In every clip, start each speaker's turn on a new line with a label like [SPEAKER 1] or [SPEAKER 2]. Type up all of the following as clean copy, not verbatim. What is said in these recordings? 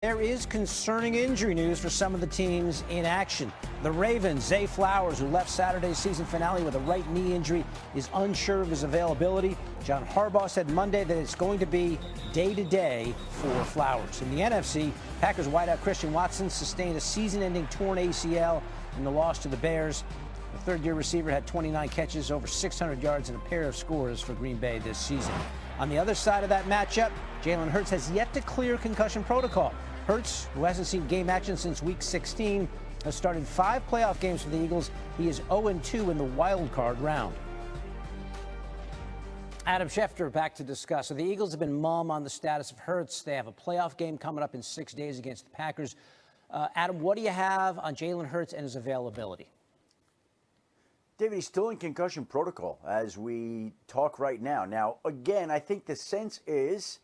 [SPEAKER 1] There is concerning injury news for some of the teams in action. The Ravens, Zay Flowers, who left Saturday's season finale with a right knee injury, is unsure of his availability. John Harbaugh said Monday that it's going to be day-to-day for Flowers. In the NFC, Packers wideout Christian Watson sustained a season-ending torn ACL in the loss to the Bears. The third-year receiver had 29 catches, over 600 yards, and a pair of scores for Green Bay this season. On the other side of that matchup, Jalen Hurts has yet to clear concussion protocol. Hurts, who hasn't seen game action since Week 16, has started 5 playoff games for the Eagles. He is 0-2 in the wild card round. Adam Schefter back to discuss. So the Eagles have been mum on the status of Hurts. They have a playoff game coming up in 6 days against the Packers. Adam, what do you have on Jalen Hurts and his availability?
[SPEAKER 2] David, he's still in concussion protocol as we talk right now. Now, again, I think the sense is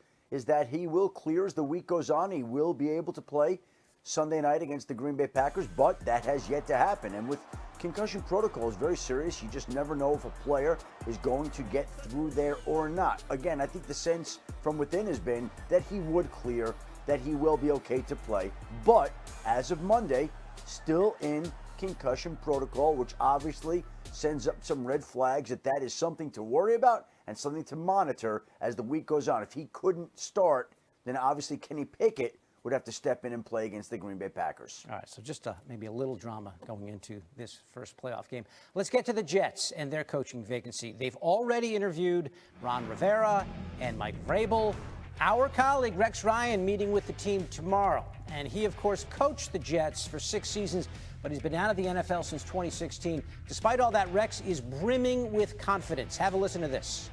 [SPEAKER 2] that he will clear as the week goes on. He will be able to play Sunday night against the Green Bay Packers, but that has yet to happen. And with concussion protocol, is very serious. You just never know if a player is going to get through there or not. Again, I think the sense from within has been that he would clear, that he will be okay to play. But as of Monday, still in concussion protocol, which obviously sends up some red flags that is something to worry about and something to monitor as the week goes on. If he couldn't start, then obviously Kenny Pickett would have to step in and play against the Green Bay Packers.
[SPEAKER 1] All right, so just maybe a little drama going into this first playoff game. Let's get to the Jets and their coaching vacancy. They've already interviewed Ron Rivera and Mike Vrabel. Our colleague Rex Ryan meeting with the team tomorrow. And he, of course, coached the Jets for 6 seasons, but he's been out of the NFL since 2016. Despite all that, Rex is brimming with confidence. Have a listen to this.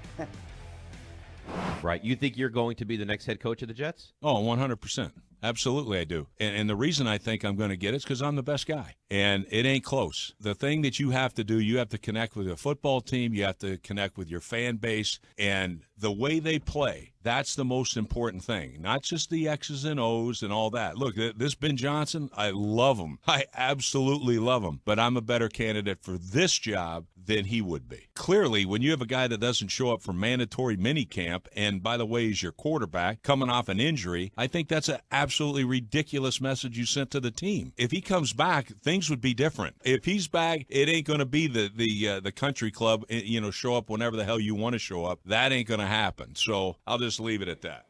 [SPEAKER 3] Right. You think you're going to be the next head coach of the Jets?
[SPEAKER 4] Oh, 100%. Absolutely, I do. And the reason I think I'm going to get it is because I'm the best guy. And it ain't close. The thing that you have to do, you have to connect with a football team. You have to connect with your fan base. And the way they play, that's the most important thing. Not just the X's and O's and all that. Look, this Ben Johnson, I love him. I absolutely love him. But I'm a better candidate for this job than he would be. Clearly, when you have a guy that doesn't show up for mandatory minicamp, and by the way, is your quarterback coming off an injury, I think that's an absolutely ridiculous message you sent to the team. If he comes back, things would be different. If he's back, it ain't going to be the country club, show up whenever the hell you want to show up. That ain't going to happen. So I'll just leave it at that.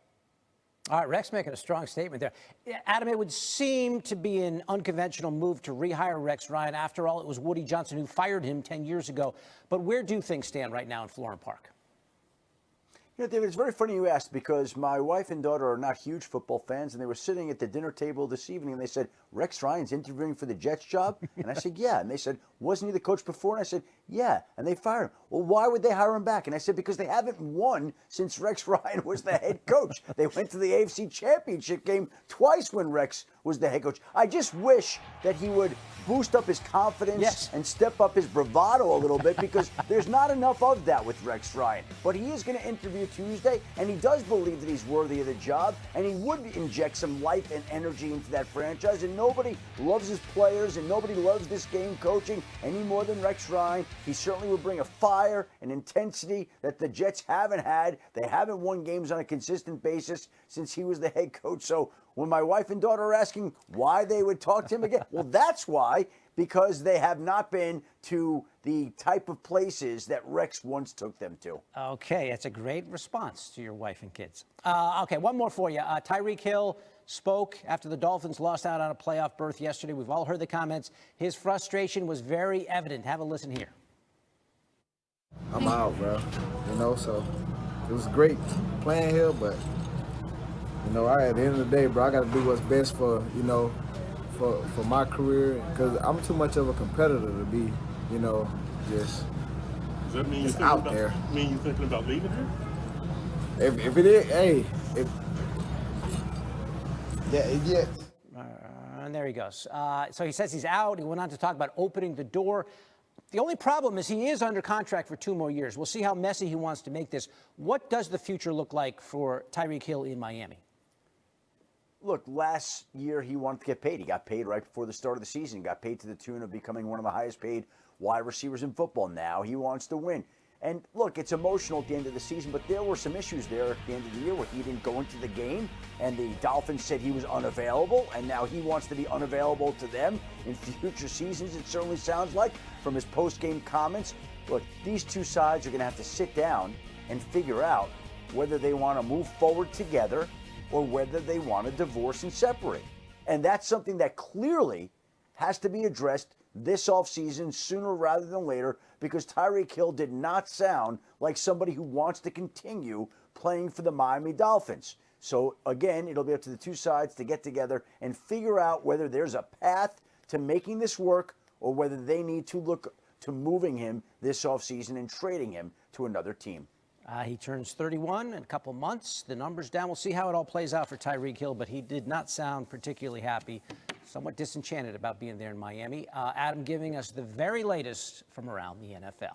[SPEAKER 1] All right, Rex making a strong statement there. Adam, it would seem to be an unconventional move to rehire Rex Ryan. After all, it was Woody Johnson who fired him 10 years ago. But where do things stand right now in Florham Park?
[SPEAKER 2] You know, David, it's very funny you asked because my wife and daughter are not huge football fans, and they were sitting at the dinner table this evening, and they said, Rex Ryan's interviewing for the Jets job? And I said, yeah. And they said, wasn't he the coach before? And I said, yeah. And they fired him. Well, why would they hire him back? And I said, because they haven't won since Rex Ryan was the head coach. They went to the AFC Championship game twice when Rex was the head coach. I just wish that he would boost up his confidence and step up his bravado a little bit because there's not enough of that with Rex Ryan. But he is going to interview Tuesday, and he does believe that he's worthy of the job, and he would inject some life and energy into that franchise, and nobody loves his players, and nobody loves this game coaching any more than Rex Ryan. He certainly would bring a fire and intensity that the Jets haven't had. They haven't won games on a consistent basis since he was the head coach. So when my wife and daughter are asking why they would talk to him again, well, that's why, because they have not been to the type of places that Rex once took them to.
[SPEAKER 1] Okay, that's a great response to your wife and kids. Okay, one more for you. Tyreek Hill spoke after the Dolphins lost out on a playoff berth yesterday. We've all heard the comments. His frustration was very evident. Have a listen here.
[SPEAKER 5] I'm out, bro. So it was great playing here, but at the end of the day, bro, I got to do what's best for for my career, because I'm too much of a competitor to be, just.
[SPEAKER 6] Does that mean
[SPEAKER 5] you're out there?
[SPEAKER 6] Mean you thinking about leaving here?
[SPEAKER 5] If it is, hey, yeah.
[SPEAKER 1] And there he goes. So he says he's out. He went on to talk about opening the door. The only problem is he is under contract for 2 more years. We'll see how messy he wants to make this. What does the future look like for Tyreek Hill in Miami?
[SPEAKER 2] Look, last year he wanted to get paid. He got paid right before the start of the season. He got paid to the tune of becoming one of the highest paid wide receivers in football. Now he wants to win. And look, it's emotional at the end of the season, but there were some issues there at the end of the year where he didn't go into the game, and the Dolphins said he was unavailable, and now he wants to be unavailable to them in future seasons, it certainly sounds like, from his post-game comments. Look, these two sides are going to have to sit down and figure out whether they want to move forward together or whether they want to divorce and separate. And that's something that clearly has to be addressed this offseason sooner rather than later, because Tyreek Hill did not sound like somebody who wants to continue playing for the Miami Dolphins. So again, it'll be up to the two sides to get together and figure out whether there's a path to making this work or whether they need to look to moving him this offseason and trading him to another team.
[SPEAKER 1] He turns 31 in a couple months. The numbers down. We'll see how it all plays out for Tyreek Hill, but he did not sound particularly happy, somewhat disenchanted about being there in Miami. Adam giving us the very latest from around the NFL.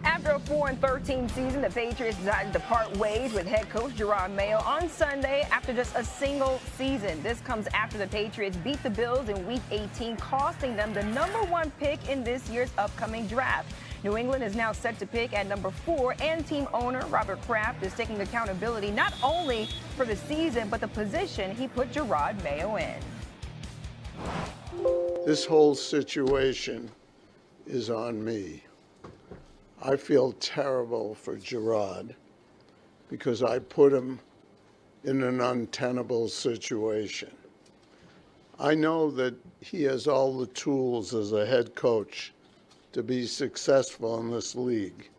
[SPEAKER 7] After a 4-13 season, the Patriots decided to part ways with head coach Jerod Mayo on Sunday after just a single season. This comes after the Patriots beat the Bills in Week 18, costing them the #1 pick in this year's upcoming draft. New England is now set to pick at number 4, and team owner Robert Kraft is taking accountability not only for the season, but the position he put Jerod Mayo in.
[SPEAKER 8] This whole situation is on me. I feel terrible for Jerod because I put him in an untenable situation. I know that he has all the tools as a head coach to be successful in this league.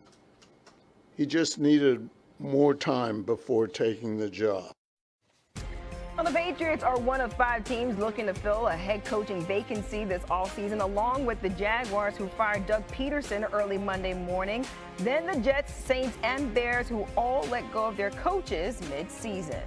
[SPEAKER 8] He just needed more time before taking the job.
[SPEAKER 7] Well, the Patriots are one of 5 teams looking to fill a head coaching vacancy this offseason, along with the Jaguars, who fired Doug Peterson early Monday morning. Then the Jets, Saints, and Bears, who all let go of their coaches mid-season.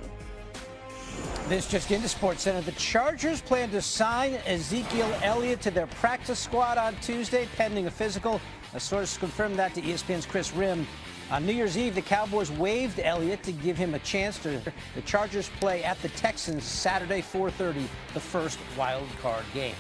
[SPEAKER 1] This just into SportsCenter. The Chargers plan to sign Ezekiel Elliott to their practice squad on Tuesday, pending a physical. A source confirmed that to ESPN's Chris Rim. On New Year's Eve, the Cowboys waived Elliott to give him a chance to. The Chargers play at the Texans Saturday, 4:30, the first wild card game.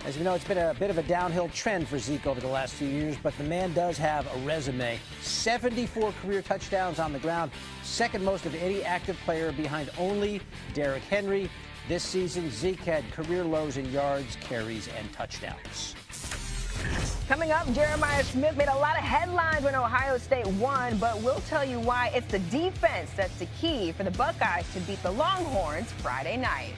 [SPEAKER 1] As we know, it's been a bit of a downhill trend for Zeke over the last few years, but the man does have a resume. 74 career touchdowns on the ground, second most of any active player behind only Derrick Henry. This season, Zeke had career lows in yards, carries, and touchdowns.
[SPEAKER 7] Coming up, Jeremiah Smith made a lot of headlines when Ohio State won, but we'll tell you why it's the defense that's the key for the Buckeyes to beat the Longhorns Friday night.